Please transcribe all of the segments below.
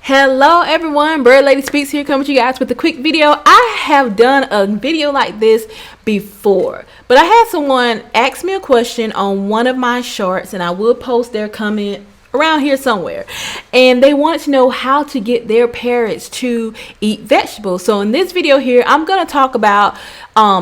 Hello everyone, Bird Lady Speaks here, coming to you guys with a quick video. I have done a video like this before, but I had someone ask me a question on one of my shorts, and I will post their comment around here somewhere, and they wanted to know how to get their parrots to eat vegetables. So in this video here, I'm going to talk about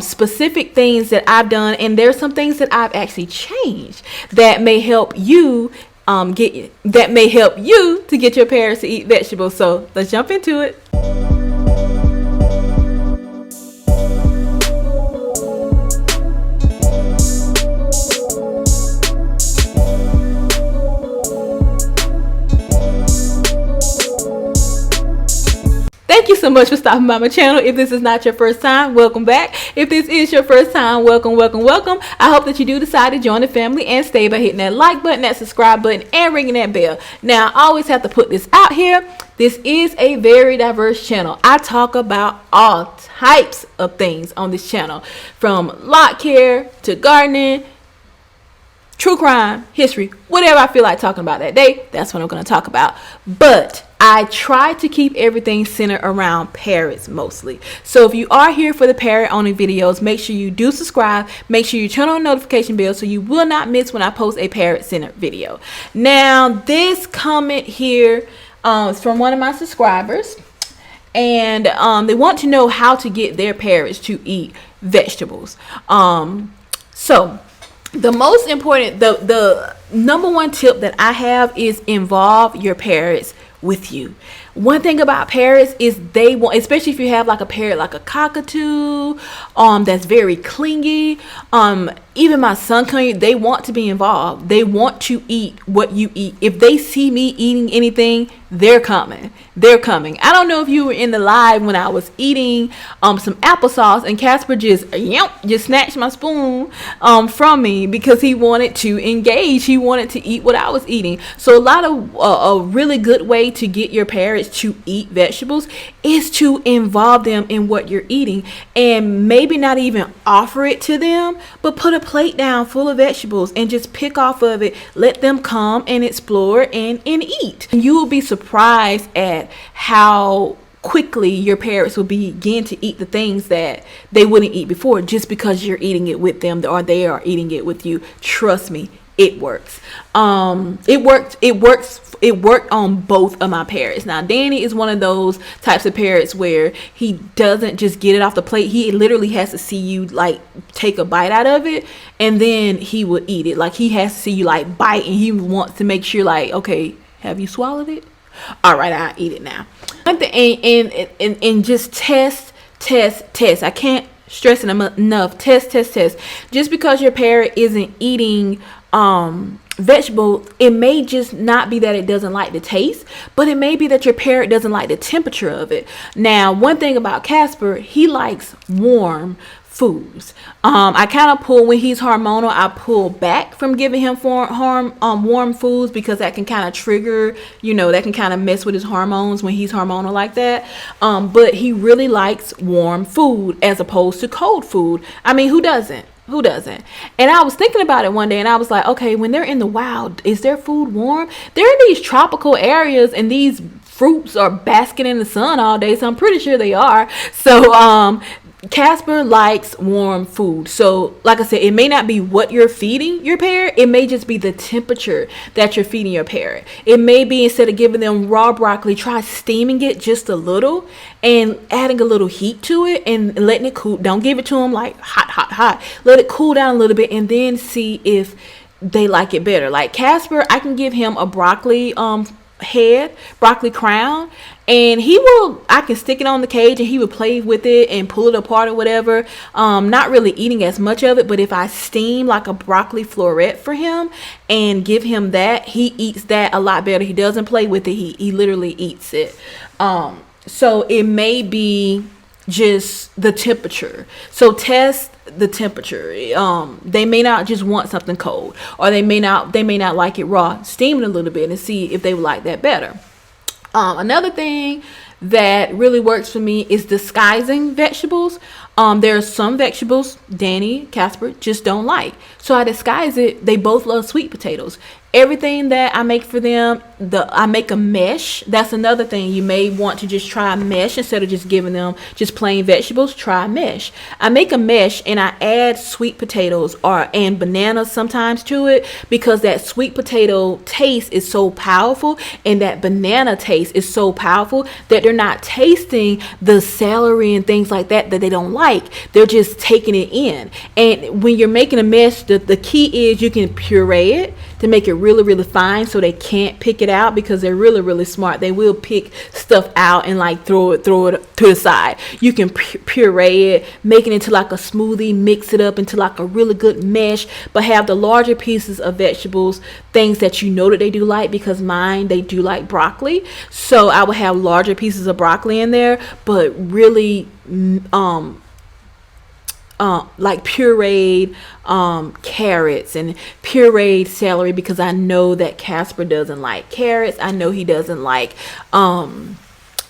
specific things that I've done, and there's some things that I've actually changed that may help you to get your parrots to eat vegetables. So let's jump into it. Thank you so much for stopping by my channel. If this is not your first time, welcome back. If this is your first time, welcome. I hope that you do decide to join the family and stay by hitting that like button, that subscribe button, and ringing that bell. Now, I always have to put this out here. This is a very diverse channel. I talk about all types of things on this channel, from lot care to gardening, true crime, history, whatever I feel like talking about that day, that's what I'm going to talk about. But I try to keep everything centered around parrots mostly. So if you are here for the parrot only videos, make sure you do subscribe. Make sure you turn on the notification bell so you will not miss when I post a parrot centered video. Now, this comment here is from one of my subscribers, and they want to know how to get their parrots to eat vegetables. So the most important, the number one tip that I have is involve your parrots with you. One thing about parrots is they want, especially if you have like a parrot like a cockatoo that's very clingy, even my son, they want to be involved. They want to eat what you eat. If they see me eating anything, they're coming. I don't know if you were in the live when I was eating some applesauce, and Casper just snatched my spoon from me because he wanted to engage. He wanted to eat what I was eating. So a really good way to get your parrots to eat vegetables is to involve them in what you're eating, and maybe not even offer it to them, but put a plate down full of vegetables and just pick off of it. Let them come and explore and eat. And you will be surprised at how quickly your parrots will begin to eat the things that they wouldn't eat before, just because you're eating it with them or they are eating it with you. Trust me, it works. It worked on both of my parrots. Now, Danny is one of those types of parrots where he doesn't just get it off the plate. He literally has to see you like take a bite out of it, and then he will eat it. Like, he has to see you like bite, and he wants to make sure like, okay, have you swallowed it? All right, I'll eat it now. And just test. I can't stress it enough. Test. Just because your parrot isn't eating vegetable, it may just not be that it doesn't like the taste, but it may be that your parrot doesn't like the temperature of it. Now, one thing about Casper, he likes warm foods. I kind of pull, when he's hormonal, I pull back from giving him warm foods, because that can kind of trigger, that can kind of mess with his hormones when he's hormonal like that. But he really likes warm food as opposed to cold food. I mean, who doesn't? And I was thinking about it one day, and I was like, okay, when they're in the wild, is their food warm? They're in these tropical areas, and these fruits are basking in the sun all day, so I'm pretty sure they are. So Casper likes warm food. So like I said, it may not be what you're feeding your parrot, it may just be the temperature that you're feeding your parrot. It may be, instead of giving them raw broccoli, try steaming it just a little and adding a little heat to it and letting it cool. Don't give it to them like hot. Let it cool down a little bit, and then see if they like it better. Like Casper, I can give him a broccoli broccoli crown, and I can stick it on the cage, and he would play with it and pull it apart or whatever. Not really eating as much of it, but if I steam like a broccoli floret for him and give him that, he eats that a lot better. He doesn't play with it, he literally eats it. So it may be just the temperature. So test the temperature. They may not just want something cold, or they may not like it raw. Steam it a little bit and see if they would like that better. Another thing that really works for me is disguising vegetables. There are some vegetables Danny, Casper just don't like. So I disguise it. They both love sweet potatoes. Everything that I make for them, I make a mesh. That's another thing. You may want to just try a mesh instead of just giving them just plain vegetables. Try a mesh. I make a mesh and I add sweet potatoes and bananas sometimes to it, because that sweet potato taste is so powerful and that banana taste is so powerful that they're not tasting the celery and things like that they don't like. They're just taking it in. And when you're making a mesh, the key is you can puree it to make it really, really fine so they can't pick it out, because they're really, really smart. They will pick stuff out and like throw it to the side. You can puree it, make it into like a smoothie, mix it up into like a really good mesh, but have the larger pieces of vegetables, things that you know that they do like, because they do like broccoli. So I would have larger pieces of broccoli in there, but really like pureed carrots and pureed celery, because I know that Casper doesn't like carrots. I know he doesn't like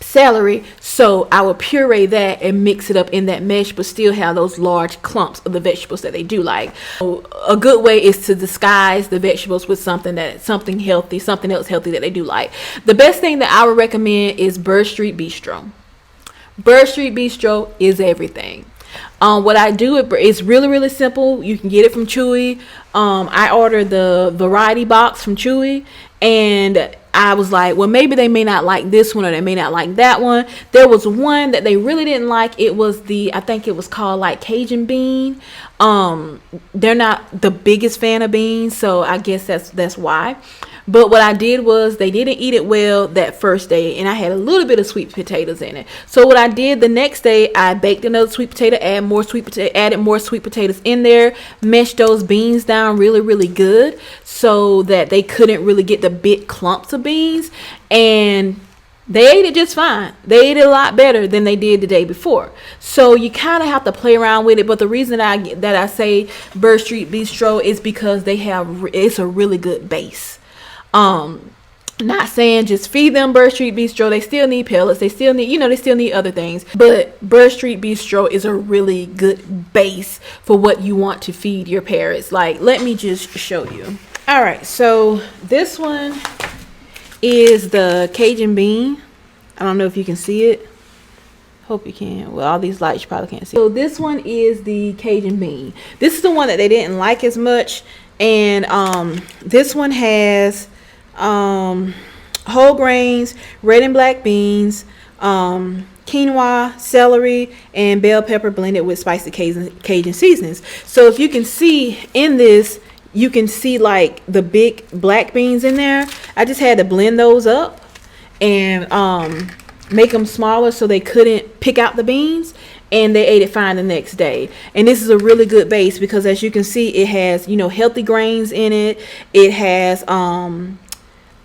celery. So I will puree that and mix it up in that mesh, but still have those large clumps of the vegetables that they do like. So a good way is to disguise the vegetables with something healthy, something else healthy that they do like. The best thing that I would recommend is Bird Street Bistro. Bird Street Bistro is everything. What I do, it's really, really simple. You can get it from Chewy. I ordered the variety box from Chewy, and I was like, well, maybe they may not like this one or they may not like that one. There was one that they really didn't like. It was I think it was called like Cajun bean. They're not the biggest fan of beans, so I guess that's why. But what I did was, they didn't eat it well that first day, and I had a little bit of sweet potatoes in it. So what I did the next day, I baked another sweet potato, added more sweet potatoes in there, meshed those beans down really, really good so that they couldn't really get the big clumps of beans, and they ate it just fine. They ate it a lot better than they did the day before. So you kind of have to play around with it. But the reason that I say Bird Street Bistro is because it's a really good base. Not saying just feed them Bird Street Bistro. They still need pellets. They still need other things. But Bird Street Bistro is a really good base for what you want to feed your parrots. Like, let me just show you. All right, so this one is the Cajun bean. I don't know if you can see it. Hope you can. Well, all these lights you probably can't see. So this one is the Cajun bean. This is the one that they didn't like as much. And this one has whole grains, red and black beans, quinoa, celery, and bell pepper blended with spicy Cajun seasonings. So if you can see in this, you can see like the big black beans in there. I just had to blend those up and make them smaller so they couldn't pick out the beans, and they ate it fine the next day. And this is a really good base because, as you can see, it has healthy grains in it. It has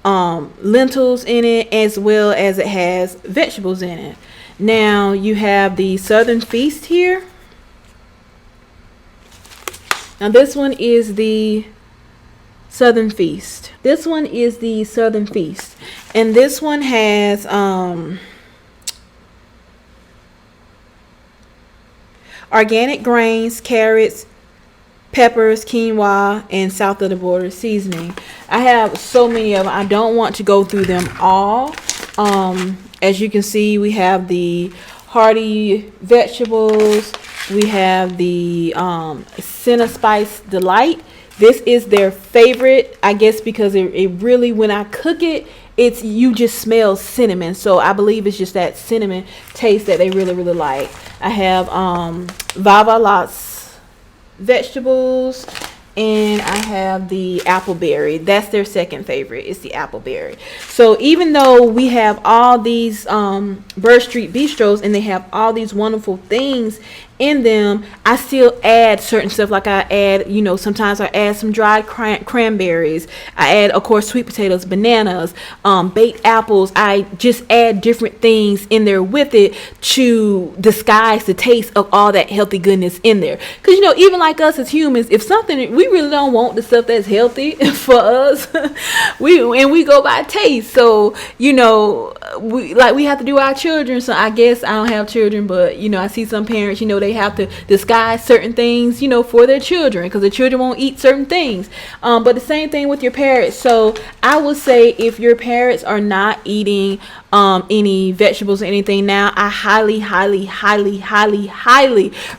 lentils in it, as well as it has vegetables in it. Now you have the Southern Feast here. Now this one is the Southern Feast. This one is the Southern Feast, and this one has organic grains, carrots, peppers, quinoa, and south of the border seasoning. I have so many of them. I don't want to go through them all. As you can see, we have the hearty vegetables. We have the Senna Spice Delight. This is their favorite, I guess, because it really, when I cook it, you just smell cinnamon. So I believe it's just that cinnamon taste that they really, really like. I have Vava Lots vegetables, and I have the appleberry. That's their second favorite. It's the appleberry. So even though we have all these Bird Street Bistros and they have all these wonderful things in them, I still add certain stuff. Like I add, you know, sometimes I add some dried cranberries. I add, of course, sweet potatoes, bananas, baked apples. I just add different things in there with it to disguise the taste of all that healthy goodness in there. Because, you know, even like us as humans, if something, we really don't want the stuff that's healthy for us, we go by taste. So, you know, we have to do our children. So I guess I don't have children, but, you know, I see some parents, you know, they have to disguise certain things, you know, for their children, because the children won't eat certain things. But the same thing with your parrots. So I would say if your parrots are not eating any vegetables or anything now, I highly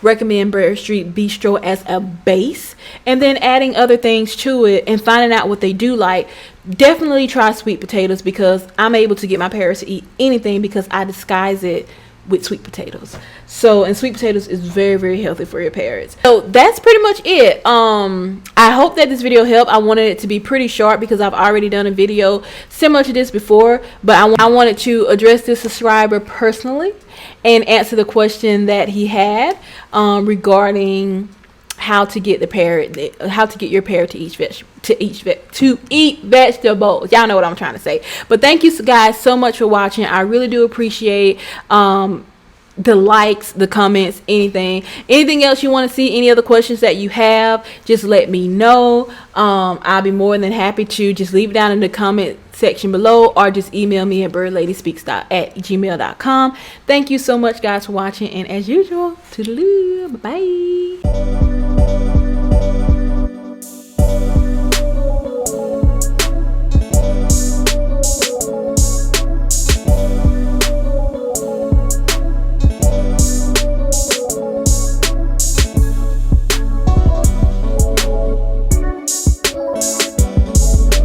recommend Bird Street Bistro as a base, and then adding other things to it and finding out what they do like. Definitely try sweet potatoes, because I'm able to get my parrots to eat anything because I disguise it with sweet potatoes. So, and sweet potatoes is very, very healthy for your parrots. So that's pretty much it. I hope that this video helped. I wanted it to be pretty short because I've already done a video similar to this before, but I wanted to address this subscriber personally and answer the question that he had regarding how to get your parrot to eat vegetables. Y'all know what I'm trying to say. But thank you guys so much for watching. I really do appreciate the likes, the comments, anything else you want to see, any other questions that you have, just let me know. I'll be more than happy to just leave it down in the comment section below, or just email me at birdladyspeaks@gmail.com. Thank you so much guys for watching, and as usual, toodaloo, bye bye.